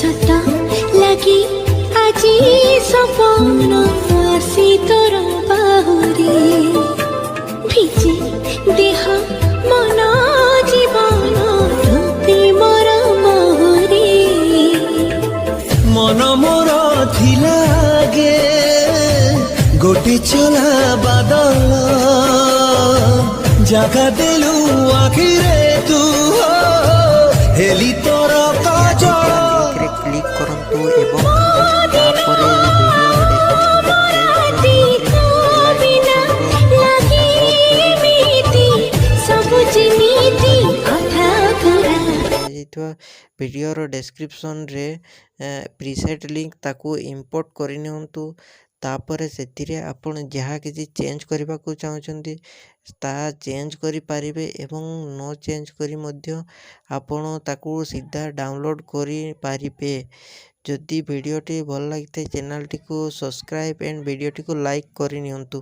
सत लगी আজি सपन आसी तोर बाहुरी ভিজে देह मन जीवन धोती मोर मोहरी मन मोर थिलागे गोटे चला बादल जगा देलु आखिरे तू हेली तोर काजल क्लिक करंतु एवं तापर वीडियो डिस्क्रिप्शन रे प्रीसेट लिंक ताकू इंपोर्ट करनियंतु तापर से आपण जहाँ किसी चेंज करने को चाहते ता चेंज करि पारिबे एवं नो चेंज करी मध्य आपण ताकू सीधा डाउनलोड करि पारिबे। जदि वीडियोटी भल लगी चैनल टी को सब्सक्राइब एंड वीडियोटी को लाइक करनियंतु।